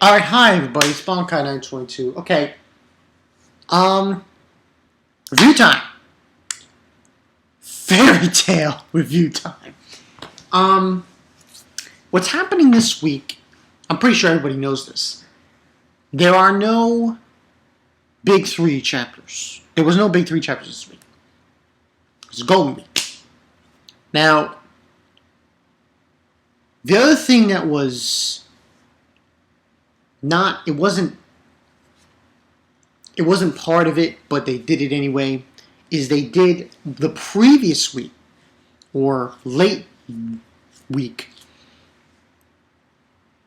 Alright, hi everybody, SpawnKai922. Okay. Review time. Fairy tale review time. What's happening this week, I'm pretty sure everybody knows this. There are no big three chapters. There was no big three chapters this week. It was Golden Week. Now, the other thing that was not, it wasn't part of it, but they did it anyway, is they did the previous week, or late week,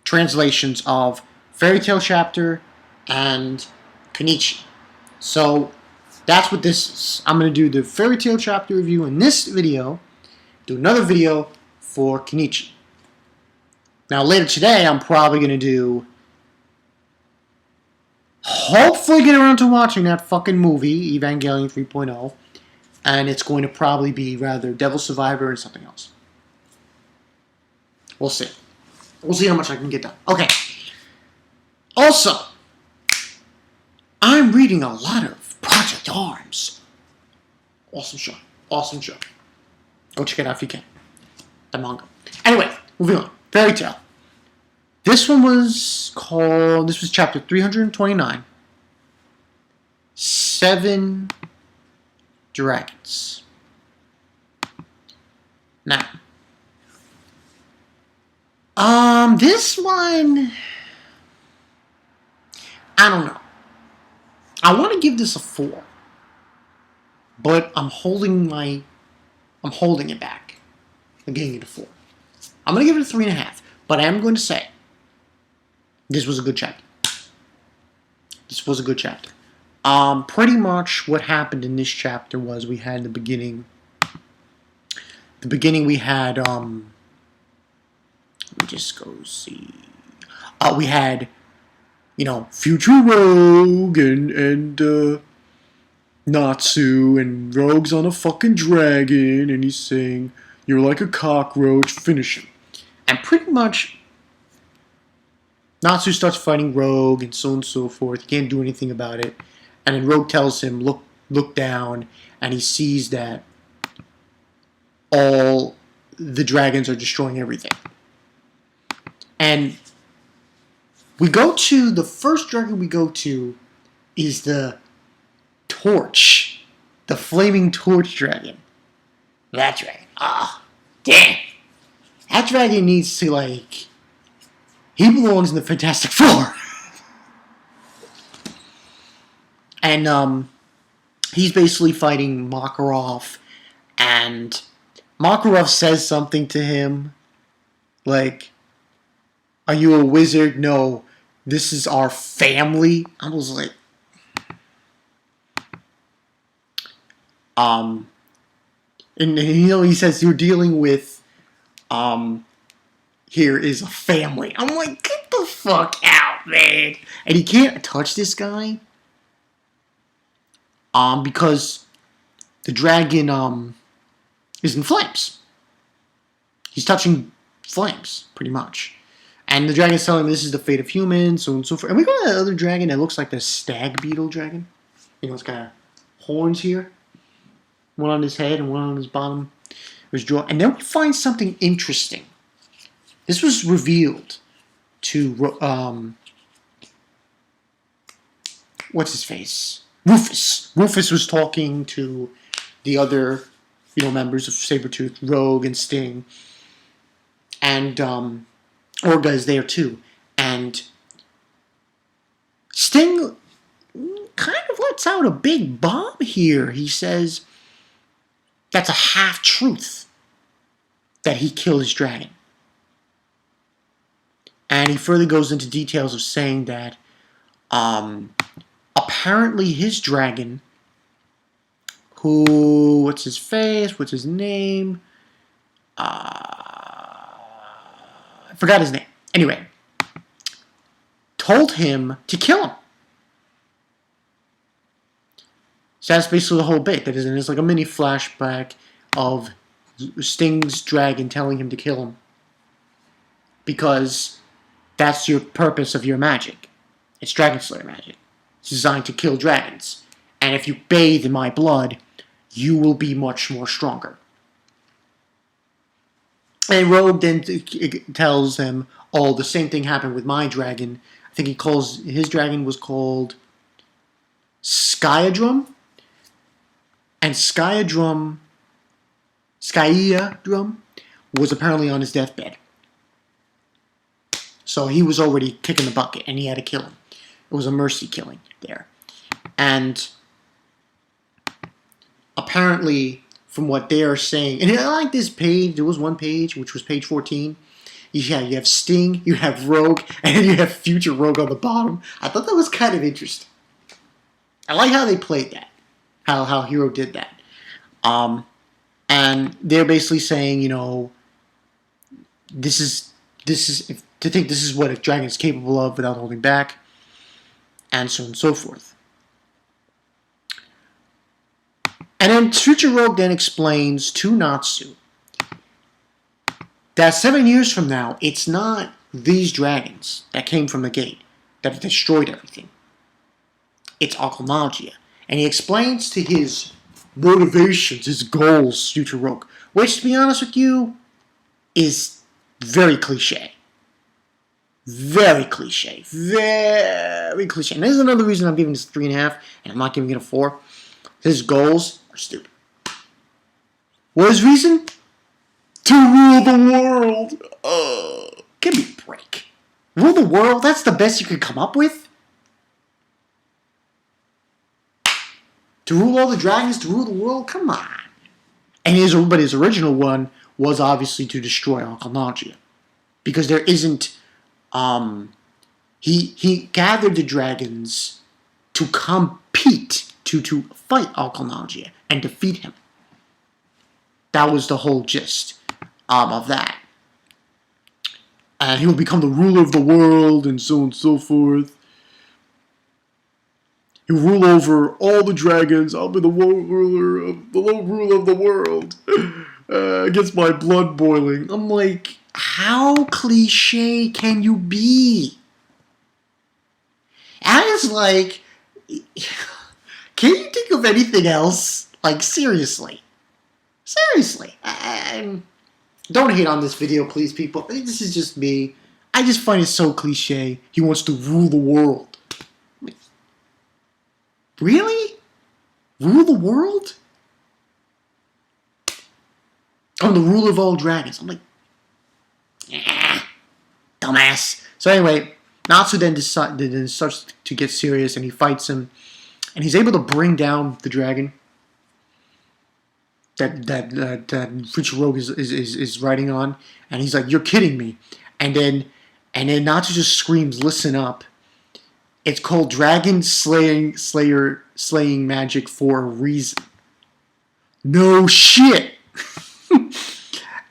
translations of Fairy Tale Chapter and Kenichi. So, that's what this is. I'm going to do the Fairy Tale Chapter review in this video, do another video for Kenichi. Now, later today, I'm probably going to do, hopefully get around to watching that fucking movie, Evangelion 3.0, and it's going to probably be rather Devil Survivor and something else. We'll see. We'll see how much I can get done. Okay. Also, I'm reading a lot of Project Arms. Awesome show. Awesome show. Go check it out if you can. The manga. Anyway, moving on. Fairy Tale. This one was called, this was chapter 329. 7 Dragons. Now, this one, I don't know. I want to give this a 4, but I'm holding it back. I'm giving it a 4. I'm going to give it a 3.5, but I am going to say, this was a good chapter. This was a good chapter. Pretty much what happened in this chapter was we had the beginning. The beginning we had, let me just go see. We had, future Rogue and Natsu, and Rogue's on a fucking dragon, and he's saying, "You're like a cockroach, finish him." And pretty much, Natsu starts fighting Rogue and so on and so forth. He can't do anything about it. And then Rogue tells him, look down, and he sees that all the dragons are destroying everything. And we go to, the first dragon we go to is the torch. The flaming torch dragon. That dragon. Damn. That dragon needs to, he belongs in the Fantastic Four. And, he's basically fighting Makarov, and Makarov says something to him, like, "Are you a wizard? No, this is our family." I was like, and he says, "You're dealing with, here is a family." I'm like, get the fuck out, man. And he can't touch this guy. Because the dragon, is in flames. He's touching flames, pretty much. And the dragon's telling him this is the fate of humans, so on and so forth. And we got that other dragon that looks like the stag beetle dragon. It's got horns here. One on his head and one on his bottom of his jaw. And then we find something interesting. This was revealed to, what's his face? Rufus. Rufus was talking to the other, members of Sabretooth, Rogue and Sting. And, Orga is there too. And Sting kind of lets out a big bomb here. He says that's a half-truth that he killed his dragon. And he further goes into details of saying that, apparently his dragon, who, what's his face, what's his name, I forgot his name. Anyway, told him to kill him. So that's basically the whole bit. That is, and it's like a mini flashback of Sting's dragon telling him to kill him. Because That's your purpose of your magic. It's Dragon Slayer magic. It's designed to kill dragons. And if you bathe in my blood, you will be much more stronger. And Rogue then tells him, oh, the same thing happened with my dragon. I think his dragon was called Skyadrum. And Skyadrum was apparently on his deathbed. So he was already kicking the bucket, and he had to kill him. It was a mercy killing there. And apparently, from what they are saying, and I like this page, there was one page, which was page 14. You have Sting, you have Rogue, and you have Future Rogue on the bottom. I thought that was kind of interesting. I like how they played that, how Hero did that. And they're basically saying, you know, this is to think this is what a dragon is capable of without holding back, and so on and so forth. And then Future Rogue then explains to Natsu that 7 years from now, it's not these dragons that came from the gate that destroyed everything. It's Alchemagia. And he explains to his motivations, his goals, Future Rogue, which, to be honest with you, is very cliche. Very cliche. Very cliche. And this is another reason I'm giving this 3.5, and I'm not giving it a 4. His goals are stupid. What is his reason? To rule the world. Give me a break. Rule the world? That's the best you could come up with? To rule all the dragons, to rule the world? Come on. And his original one was obviously to destroy Alchemagia. Because there isn't... He gathered the dragons to compete, to fight Alchemagia and defeat him. That was the whole gist of that. And he will become the ruler of the world and so on and so forth. He'll rule over all the dragons. I'll be the ruler of the world. Against my blood boiling. I'm like, how cliche can you be? And it's like, can you think of anything else? Like, seriously. Seriously. Don't hate on this video, please, people. This is just me. I just find it so cliche. He wants to rule the world. Really? Rule the world? I'm the ruler of all dragons. I'm like, dumbass. So anyway, Natsu then starts to get serious, and he fights him, and he's able to bring down the dragon that Future Rogue is riding on, and he's like, "You're kidding me!" And then Natsu just screams, "Listen up! It's called dragon slaying magic for a reason." No shit.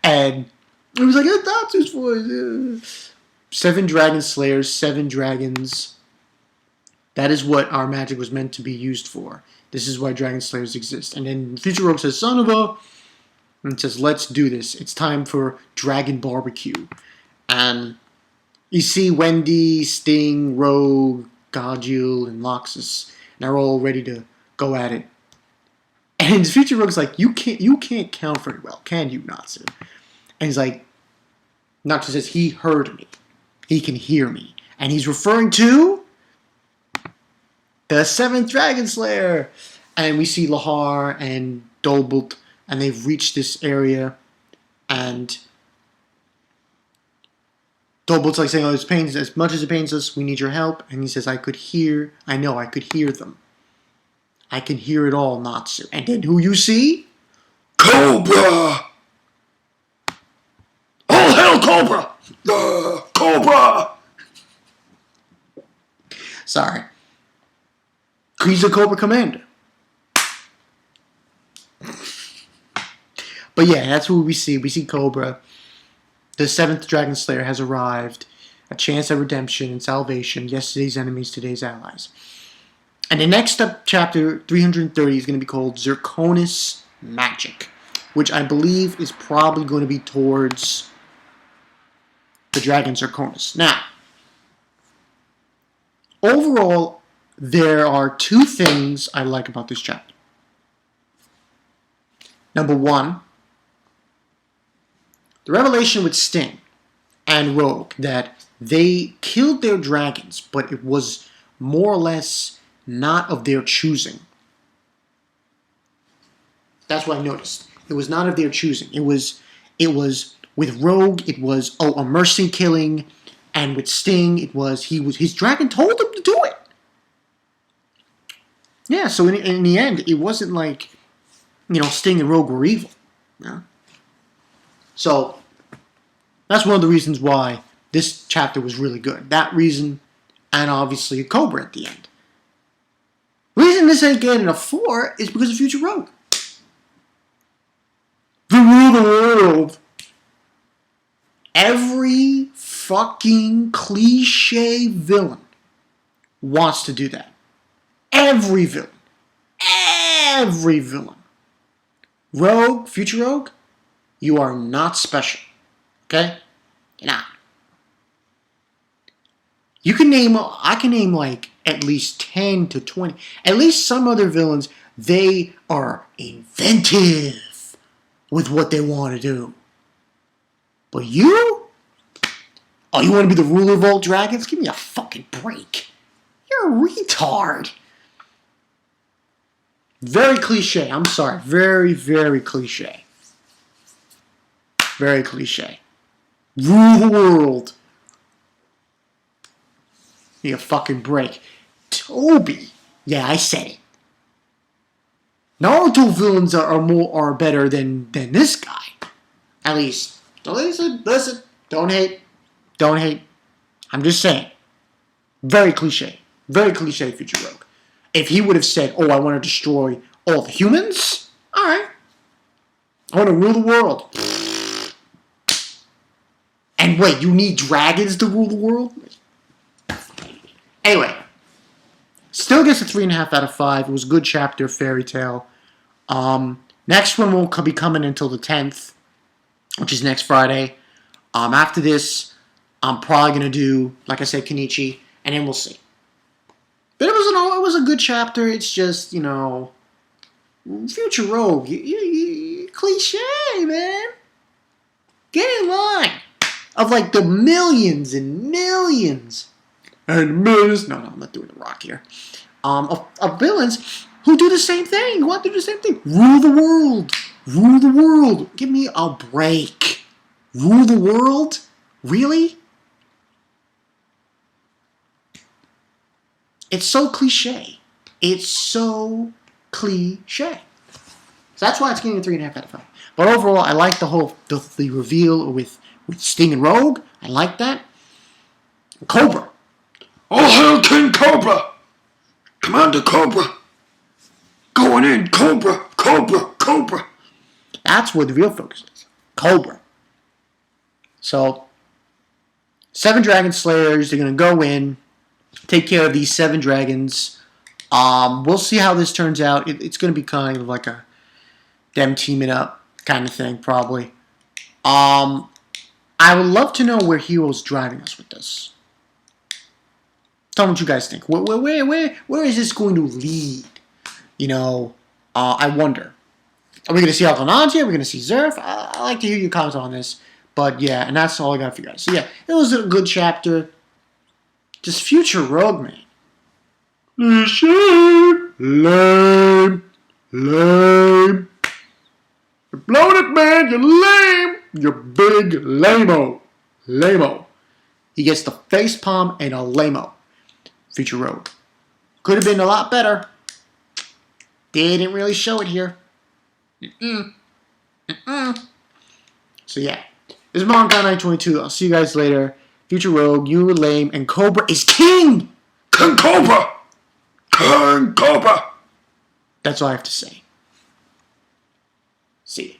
And it was like, Natsu's voice. 7 dragon slayers, 7 dragons. That is what our magic was meant to be used for. This is why dragon slayers exist. And then Future Rogue says, "Son of a," and says, "Let's do this. It's time for dragon barbecue." And you see Wendy, Sting, Rogue, Gajul, and Loxus, and they're all ready to go at it. And Future Rogue's like, you can't count very well, can you, Natsu? And he's like, Natsu says, he heard me. He can hear me. And he's referring to the 7th Dragon Slayer. And we see Lahar and Dolbolt, and they've reached this area. And Dolbolt's like saying, "Oh, it pains as much as it pains us. We need your help." And he says, I could hear them. I can hear it all, Natsu. And then who you see? Cobra! All hail Cobra! Cobra! Sorry. He's a Cobra Commander. But yeah, that's what we see. We see Cobra. The 7th Dragon Slayer has arrived. A chance at redemption and salvation. Yesterday's enemies, today's allies. And the next chapter, 330, is going to be called Zirconis Magic, which I believe is probably going to be towards the dragon Zirconis. Now, overall, there are two things I like about this chapter. Number one, the revelation with Sting and Rogue that they killed their dragons, but it was more or less not of their choosing. That's what I noticed. It was not of their choosing. It was with Rogue, it was a mercy killing, and with Sting, his dragon told him to do it. Yeah, so in the end, it wasn't like, Sting and Rogue were evil. Yeah. So that's one of the reasons why this chapter was really good. That reason, and obviously Cobra at the end. The reason this ain't getting a 4 is because of Future Rogue. The rule of the world. Every fucking cliche villain wants to do that. Every villain. Every villain. Rogue, Future Rogue, you are not special. Okay? You're not. I can name like at least 10 to 20. At least some other villains, they are inventive with what they want to do. But you? Oh, you want to be the ruler of all dragons? Give me a fucking break. You're a retard. Very cliche. I'm sorry. Very, very cliche. Very cliche. Rule the world. Give me a fucking break. Toby. Yeah, I said it. Naruto villains are better than this guy. At least. Listen. Don't hate. Don't hate. I'm just saying. Very cliche. Very cliche, Future Rogue. If he would have said, oh, I want to destroy all the humans, alright. I want to rule the world. And wait, you need dragons to rule the world? Anyway. Still gets a 3.5 out of 5. It was a good chapter, Fairy Tail. Next one won't be coming until the 10th, which is next Friday. After this, I'm probably going to do, like I said, Kenichi, and then we'll see. But it was a good chapter. It's just, Future Rogue, you cliche, man. Get in line of like the millions and millions and millions. No, I'm not doing the Rock here. Of villains who do the same thing. Who want to do the same thing. Rule the world. Rule the world. Give me a break. Rule the world? Really? It's so cliche. It's so cliche. So that's why it's getting a 3.5 out of 5. But overall, I like the reveal with Sting and Rogue. I like that. Cobra. All hail King Cobra! Commander Cobra! Going in, Cobra! Cobra! Cobra! That's where the real focus is. Cobra. So, 7 Dragon Slayers, they're going to go in, take care of these 7 dragons. We'll see how this turns out. It's going to be kind of like a them teaming up kind of thing, probably. I would love to know where Hero's driving us with this. Tell me what you guys think. Where is this going to lead? I wonder. Are we going to see Alkanaji? Are we going to see Zerf? I like to hear your comments on this. But yeah, and that's all I got for you guys. So yeah, it was a good chapter. Just Future Rogue, man. Lame. You're blowing it, man. You're lame. You're big lame-o. Lame-o. He gets the face palm and a lame-o. Future Rogue. Could have been a lot better. They didn't really show it here. So yeah. This is Monka 922. I'll see you guys later. Future Rogue, you were lame, and Cobra is king! King Cobra! King Cobra! That's all I have to say. See you.